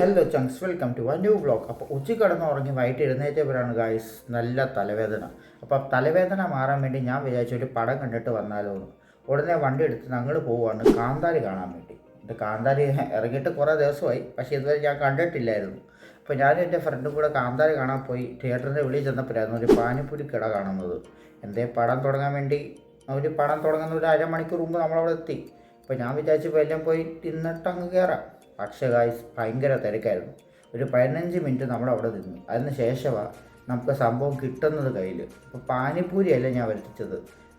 Hello chunks, welcome to a new vlog. അപ്പോൾ ഉച്ച കിടന്ന് ഉറങ്ങി വൈകിട്ട് എഴുന്നേറ്റവരാണ് ഗായ്സ് നല്ല തലവേദന. അപ്പോൾ തലവേദന മാറാൻ വേണ്ടി ഞാൻ വിചാരിച്ചു ഒരു പടം കണ്ടിട്ട് വന്നാലോ എന്ന്. ഉടനെ വണ്ടി എടുത്ത് ഞങ്ങൾ പോവുകയാണ് കാന്താരി കാണാൻ വേണ്ടി. ഇത് കാന്താരി ഇറങ്ങിയിട്ട് കുറേ ദിവസമായി, പക്ഷേ ഇതുവരെ ഞാൻ കണ്ടിട്ടില്ലായിരുന്നു. അപ്പോൾ ഞാനും എൻ്റെ ഫ്രണ്ടും കൂടെ കാന്താരി കാണാൻ പോയി. തിയേറ്ററിൻ്റെ വെളിയിൽ ചെന്നപ്പോഴായിരുന്നു ഒരു പാനിപ്പൂരി കട കാണുന്നത്. എന്തേ പടം തുടങ്ങാൻ വേണ്ടി ഒരു പടം തുടങ്ങുന്ന ഒരു അരമണിക്കൂർ മുമ്പ് നമ്മളവിടെ എത്തി. അപ്പോൾ ഞാൻ വിചാരിച്ചു എല്ലാം പോയി തിന്നിട്ട് അങ്ങ് കയറാം. പക്ഷേ ഗായ്സ് ഭയങ്കര തിരക്കായിരുന്നു. ഒരു 15 മിനിറ്റ് നമ്മളവിടെ നിന്നു. അതിന് ശേഷമാണ് നമുക്ക് സംഭവം കിട്ടുന്നത് കയ്യിൽ. അപ്പോൾ പാനിപ്പൂരിയല്ല ഞാൻ വരുത്തിച്ചത്,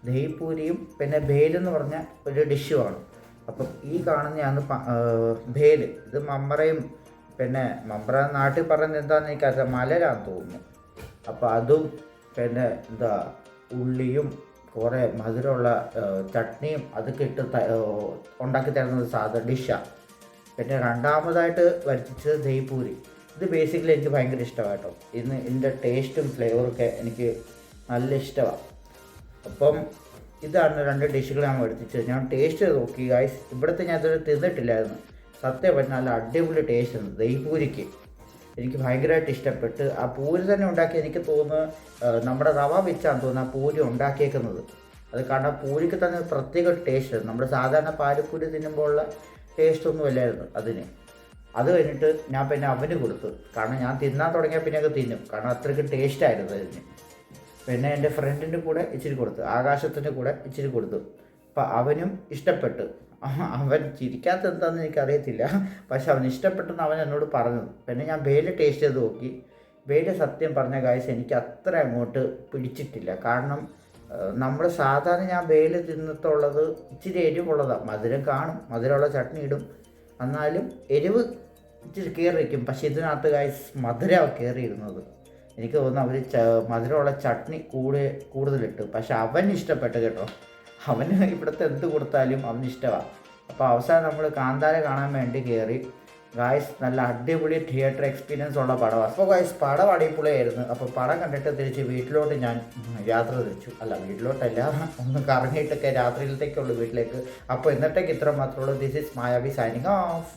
ദഹിപൂരിയും പിന്നെ ഭേലെന്ന് പറഞ്ഞ ഒരു ഡിഷുമാണ്. അപ്പം ഈ കാണുന്നതാണ് ഭേല്. ഇത് മമ്പറയും പിന്നെ മമ്പറ നാട്ടിൽ പറയുന്നത് എന്താണെന്ന് എനിക്കറിയാം, മലരാന്ന് തോന്നുന്നു. അപ്പോൾ അതും പിന്നെ എന്താ ഉള്ളിയും കുറേ മധുരമുള്ള ചട്നിയും അതൊക്കെ ഇട്ട് ഉണ്ടാക്കി തരുന്നത് സാധാ ഡിഷാണ്. പിന്നെ രണ്ടാമതായിട്ട് വരുത്തിച്ചത് ദഹിപൂരി. ഇത് ബേസിക്കലി എനിക്ക് ഭയങ്കര ഇഷ്ടമാണ് കേട്ടോ. ഇതിൻ്റെ ടേസ്റ്റും ഫ്ലേവറൊക്കെ എനിക്ക് നല്ല ഇഷ്ടമാണ്. അപ്പം ഇതാണ് 2 ഡിഷുകൾ ഞാൻ വരുത്തിച്ചത്. ഞാൻ ടേസ്റ്റ് ചെയ്ത് നോക്കി ഗായ്സ്. ഇവിടുത്തെ ഞാൻ ഇതുവരെ തിന്നിട്ടില്ലായിരുന്നു. സത്യം പറഞ്ഞാൽ നല്ല അടിപൊളി ടേസ്റ്റ് ഉണ്ട് ദഹിപൂരിക്ക്. എനിക്ക് ഭയങ്കരമായിട്ട് ഇഷ്ടപ്പെട്ട്. ആ പൂരി തന്നെ ഉണ്ടാക്കി എനിക്ക് തോന്നുന്നു നമ്മുടെ റവ വെച്ചാന്ന് തോന്നുന്നു ആ പൂരി ഉണ്ടാക്കിയേക്കുന്നത്. അത് കാരണം പൂരിക്ക് തന്നെ പ്രത്യേക ടേസ്റ്റ് ഉണ്ട്. നമ്മുടെ സാധാരണ പാലപ്പൂരി തിന്നുമ്പോൾ ഉള്ള ടേസ്റ്റ് ഒന്നും ഇല്ലായിരുന്നു അതിന്. അത് കഴിഞ്ഞിട്ട് ഞാൻ പിന്നെ അവന് കൊടുത്തു. കാരണം ഞാൻ തിന്നാൻ തുടങ്ങിയാൽ പിന്നെ അത് തിന്നും, കാരണം അത്രയ്ക്ക് ടേസ്റ്റായിരുന്നു അതിന്. പിന്നെ എൻ്റെ ഫ്രണ്ടിൻ്റെ കൂടെ ഇച്ചിരി കൊടുത്തു, ആകാശത്തിൻ്റെ കൂടെ ഇച്ചിരി കൊടുത്തു. അപ്പം അവനും ഇഷ്ടപ്പെട്ടു. അവൻ ചിരിക്കാത്ത എന്താണെന്ന് എനിക്കറിയത്തില്ല, പക്ഷെ അവൻ ഇഷ്ടപ്പെട്ടെന്ന് അവൻ എന്നോട് പറഞ്ഞു. പിന്നെ ഞാൻ വേല ടേസ്റ്റ് ചെയ്ത് നോക്കി. വേല സത്യം പറഞ്ഞ കാഴ്ച എനിക്ക് അത്ര അങ്ങോട്ട് പിടിച്ചിട്ടില്ല. കാരണം നമ്മൾ സാധാരണ ഞാൻ വേല തിന്നത്തുള്ളത് ഇച്ചിരി എരിവുള്ളതാണ്. മധുരം കാണും, മധുരമുള്ള ചട്നി ഇടും, എന്നാലും എരിവ് ഇച്ചിരി കയറിയിരിക്കും. പക്ഷേ ഇതിനകത്ത് കായ്സ് മധുരമാണ് കയറിയിരുന്നത്. എനിക്ക് തോന്നുന്നു അവർ മധുരമുള്ള ചട്നി കൂടുതലിട്ടു. പക്ഷെ അവന് ഇഷ്ടപ്പെട്ടു കേട്ടോ. അവന് ഇവിടുത്തെ എന്ത് കൊടുത്താലും അവന് ഇഷ്ടമാണ്. അപ്പോൾ അവസാനം നമ്മൾ കാന്താര കാണാൻ വേണ്ടി കയറി. ഗായ്സ് നല്ല അടിപൊളി തിയേറ്റർ എക്സ്പീരിയൻസ് ഉള്ള പടമാണ്. അപ്പോൾ ഗായ്സ് പടം അടിപൊളിയായിരുന്നു. അപ്പോൾ പടം കണ്ടിട്ട് തിരിച്ച് വീട്ടിലോട്ട് ഞാൻ യാത്ര തിരിച്ചു. വീട്ടിലോട്ടല്ല, ഒന്ന് കറങ്ങിയിട്ടൊക്കെ രാത്രിയിലത്തേക്കുള്ളൂ വീട്ടിലേക്ക്. അപ്പോൾ ഇന്നത്തേക്ക് ഇത്ര മാത്രമേ ഉള്ളൂ. This is Mayavi signing off.